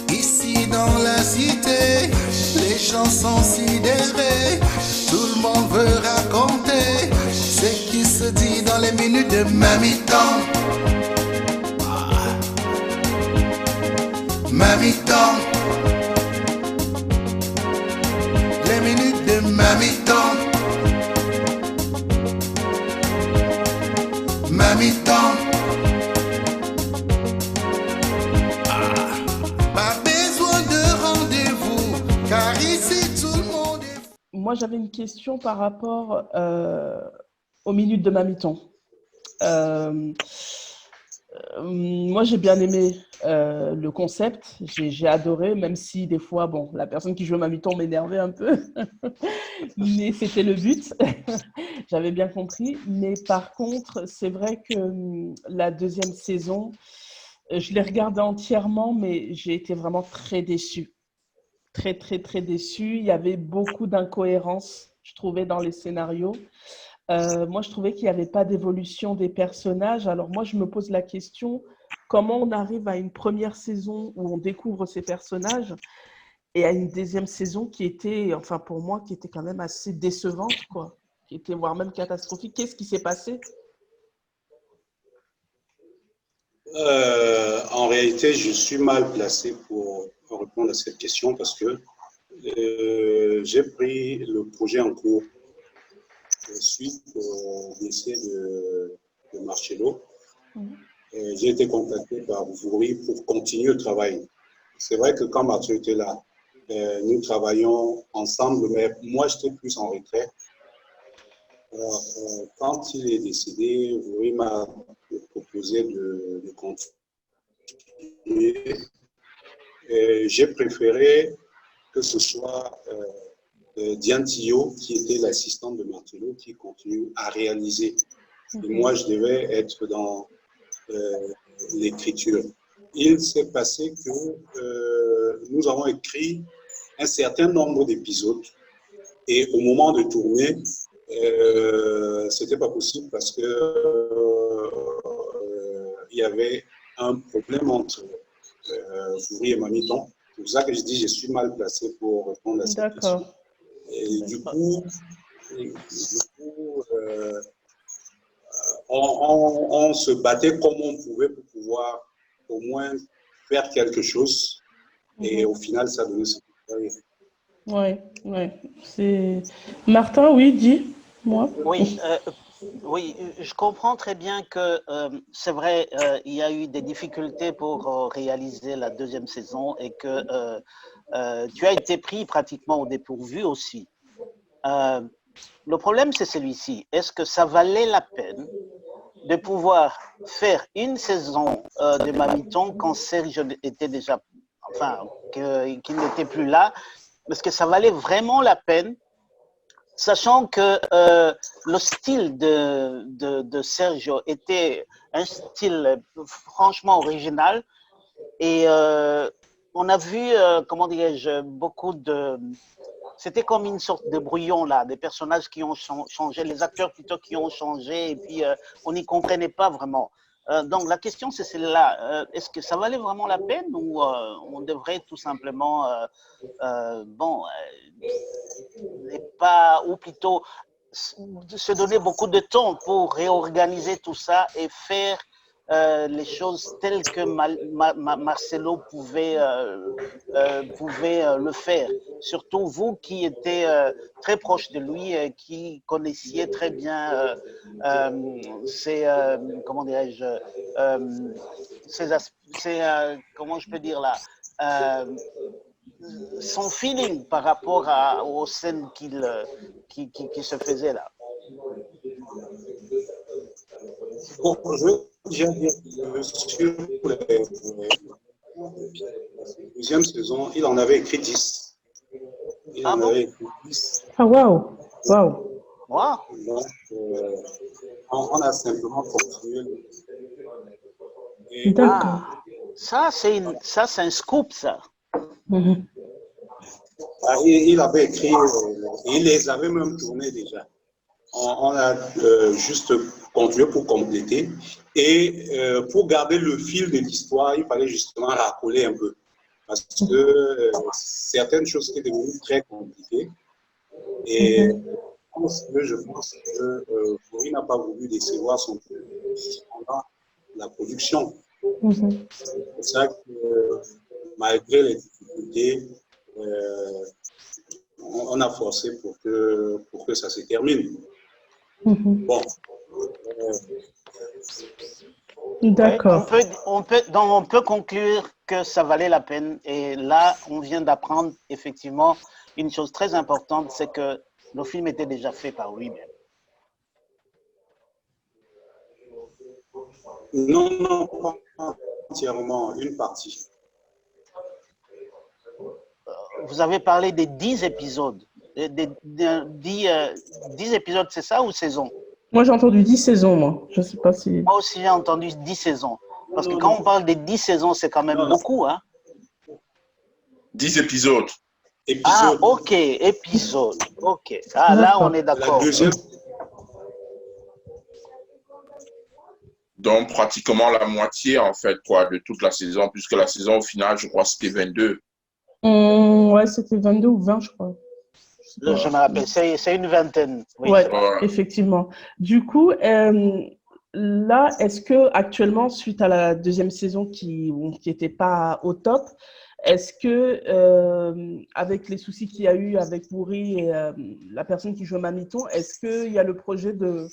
Ici dans la cité, les gens sont sidérés. Tout le monde veut raconter ce qui se dit dans les minutes de Mamiton. Mamiton. Les minutes de Mamiton. Mamiton. Pas besoin de rendez-vous, car ici tout le monde est... Moi, j'avais une question par rapport aux minutes de Mamiton. Moi, j'ai bien aimé le concept, j'ai adoré, même si des fois, bon, la personne qui jouait Mamiton m'énervait un peu, mais c'était le but, j'avais bien compris. Mais par contre, c'est vrai que la deuxième saison, je l'ai regardée entièrement, mais j'ai été vraiment très déçue. Très, très, très déçue. Il y avait beaucoup d'incohérences, je trouvais, dans les scénarios. Moi, je trouvais qu'il n'y avait pas d'évolution des personnages. Alors moi, je me pose la question, comment on arrive à une première saison où on découvre ces personnages et à une deuxième saison qui était, enfin pour moi, qui était quand même assez décevante, quoi, qui était voire même catastrophique. Qu'est-ce qui s'est passé? En réalité, je suis mal placé pour répondre à cette question parce que j'ai pris le projet en cours suite au décès de Marcello. J'ai été contacté par Voury pour continuer le travail. C'est vrai que quand Marcello était là, nous travaillions ensemble, mais moi j'étais plus en retrait. Alors, quand il est décédé, Voury m'a proposé de continuer. J'ai préféré que ce soit Diane Tillot, qui était l'assistante de Marcello, qui continue à réaliser. Et moi, je devais être dans l'écriture. Il s'est passé que nous avons écrit un certain nombre d'épisodes et au moment de tourner, c'était pas possible parce que il y avait un problème entre Voury et Mamiton. C'est pour ça que je dis que je suis mal placé pour répondre à cette question. Et du coup, on se battait comme on pouvait pour pouvoir au moins faire quelque chose. Et au final, ça donnait ce que Ouais, ouais. C'est... Martin, oui, dis-moi. Oui, oui, je comprends très bien que c'est vrai, il y a eu des difficultés pour réaliser la deuxième saison et que tu as été pris pratiquement au dépourvu aussi. Le problème, c'est celui-ci. Est-ce que ça valait la peine de pouvoir faire une saison de Mamiton quand Serge était déjà, enfin, qu'il n'était plus là? Est-ce que ça valait vraiment la peine, sachant que le style de Sergio était un style franchement original et on a vu, comment dirais-je, beaucoup de... C'était comme une sorte de brouillon là, des personnages qui ont changé, les acteurs plutôt qui ont changé et puis on n'y comprenait pas vraiment. Donc la question c'est celle-là, est-ce que ça valait vraiment la peine ou on devrait tout simplement, pas, ou plutôt se donner beaucoup de temps pour réorganiser tout ça et faire les choses telles que Marcello pouvait le faire. Surtout vous qui étiez très proche de lui, qui connaissiez très bien comment dirais-je, comment je peux dire là, son feeling par rapport aux scènes qui se faisaient là. Bon, je viens dire que sur la deuxième saison, il en avait écrit 10. Il en avait écrit 10. Ah, waouh! Waouh! Wow. Donc, on a simplement continué. D'accord. Ça, c'est un scoop, ça. Il avait écrit, il les avait même tournés déjà. On a juste continué pour compléter. Et pour garder le fil de l'histoire, il fallait justement racoler un peu. Parce que certaines choses étaient devenues très compliquées. Et je pense que Fourie n'a pas voulu décevoir son public pendant la production. C'est pour ça que malgré les difficultés, on a forcé pour que ça se termine. Bon. D'accord. On peut conclure que ça valait la peine. Et là, on vient d'apprendre effectivement une chose très importante, c'est que le film était déjà fait par lui-même. Non, pas entièrement, une partie. Vous avez parlé des 10 épisodes. 10 épisodes, c'est ça ou saisons? Moi, j'ai entendu 10 saisons, moi. Je ne sais pas si... Moi aussi, j'ai entendu 10 saisons. Parce que quand on parle des 10 saisons, c'est quand même beaucoup, hein? 10 épisodes. Ah, ok, épisode. Ok. Ah, là, on est d'accord. Donc, pratiquement la moitié, en fait, quoi, de toute la saison, puisque la saison, au final, je crois, c'était 22. Ouais, c'était 22 ou 20, je crois. Je me rappelle, c'est une vingtaine. Oui. Ouais, effectivement. Du coup, là, est-ce que actuellement, suite à la deuxième saison qui n'était pas au top, est-ce que, avec les soucis qu'il y a eu avec Bouri et la personne qui joue Mamiton, est-ce qu'il y a le projet de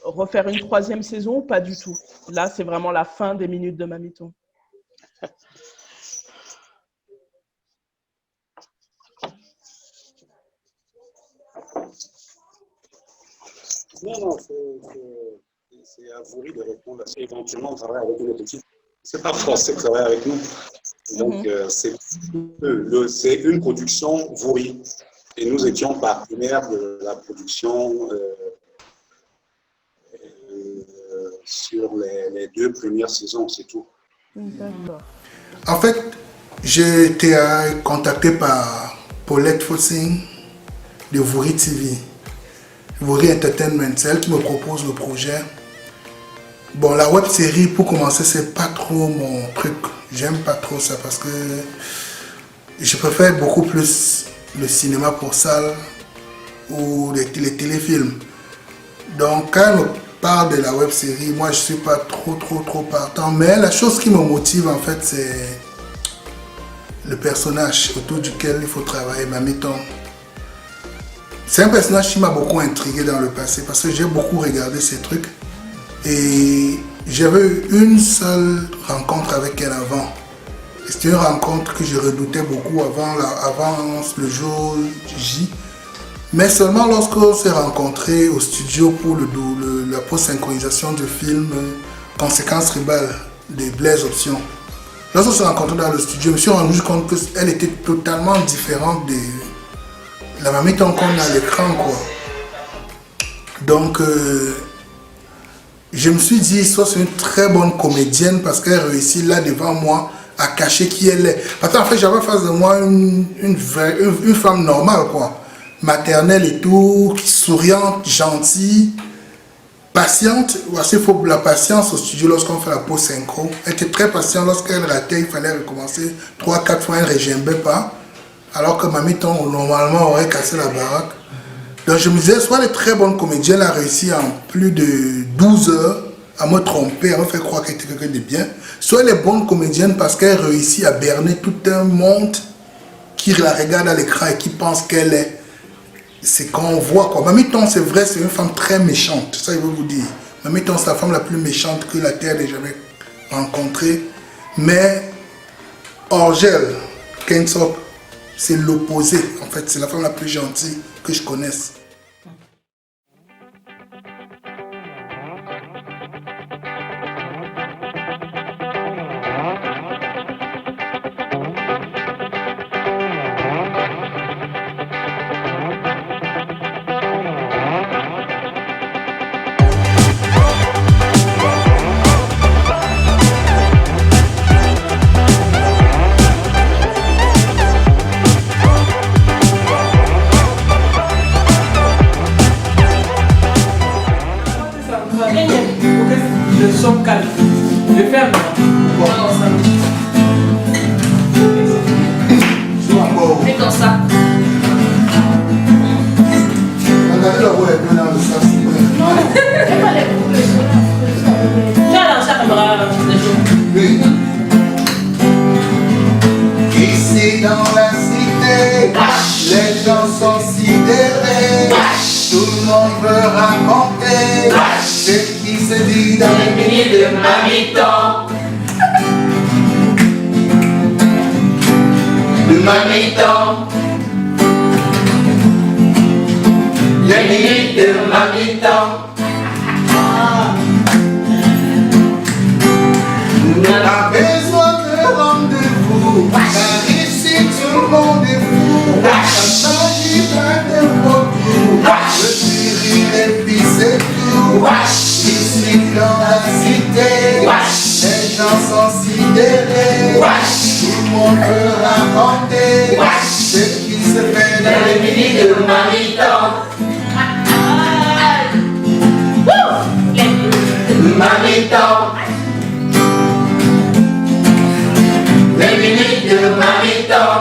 refaire une troisième saison ou pas du tout? Là, c'est vraiment la fin des minutes de Mamiton. Non, c'est à Bouri de répondre à ça. Éventuellement, on travaille avec une autre équipe. C'est pas forcé de travailler avec nous. Donc, c'est une production Bouri. Et nous étions partenaires de la production sur les 2 premières saisons, c'est tout. D'accord. En fait, j'ai été contacté par Paulette Fossing de Vouri TV, Vouri Entertainment. C'est elle qui me propose le projet. Bon, la web série, pour commencer, c'est pas trop mon truc. J'aime pas trop ça parce que je préfère beaucoup plus le cinéma pour salle ou les téléfilms. Donc, quand on parle de la web série, moi je suis pas trop partant. Mais la chose qui me motive en fait, c'est le personnage autour duquel il faut travailler, Mamiton. C'est un personnage qui m'a beaucoup intrigué dans le passé parce que j'ai beaucoup regardé ces trucs. Et j'avais eu une seule rencontre avec elle avant. C'était une rencontre que je redoutais beaucoup avant le jour J. Mais seulement lorsqu'on s'est rencontrés au studio pour la post-synchronisation du film Conséquences Tribales de Blaise Option. Lorsqu'on s'est rencontrés dans le studio, je me suis rendu compte qu'elle était totalement différente de la Mamiton qu'on a à l'écran, quoi. Donc, je me suis dit, soit c'est une très bonne comédienne parce qu'elle réussit là devant moi à cacher qui elle est. Parce qu'en fait, j'avais face de moi une femme normale, quoi. Maternelle et tout, souriante, gentille, patiente. Voici, il faut la patience au studio lorsqu'on fait la pause synchro. Elle était très patiente lorsqu'elle ratait, il fallait recommencer 3-4 fois, elle ne régimbait pas. Alors que Mamiton, normalement, aurait cassé la baraque. Donc je me disais, soit elle est très bonne comédienne, elle a réussi en plus de 12 heures à me tromper, à me faire croire qu'elle était quelqu'un de bien. Soit elle est bonne comédienne parce qu'elle réussit à berner tout un monde qui la regarde à l'écran et qui pense qu'elle est. C'est quand on voit quoi. Mamiton, c'est vrai, c'est une femme très méchante. Ça, je veux vous dire. Mamiton, c'est la femme la plus méchante que la Terre n'ait jamais rencontrée. Mais Orgel, Kensop, c'est l'opposé. En fait, c'est la femme la plus gentille que je connaisse. sommes calmes. Je ferme. Bon. Dans ça. Mets dans ça. Regardez la voix est bien dans le sac. Tu as dans sa caméra. Oui. Ici dans la cité, les gens sont sidérés. Tout le monde veut raconter ce qui se dit dans les minutes de Mamitan. De Mamitan. Les minutes de Mamitan. On a besoin de rendez-vous, car ici tout le monde est fou. Ça s'agit pas de beaucoup, le sourire et puis c'est tout. Ici dans la cité, les gens sont sidérés. Tout le monde veut raconter ce qui se fait dans les minutes de Mamitan. Mamitan. Les minutes de Mamitan.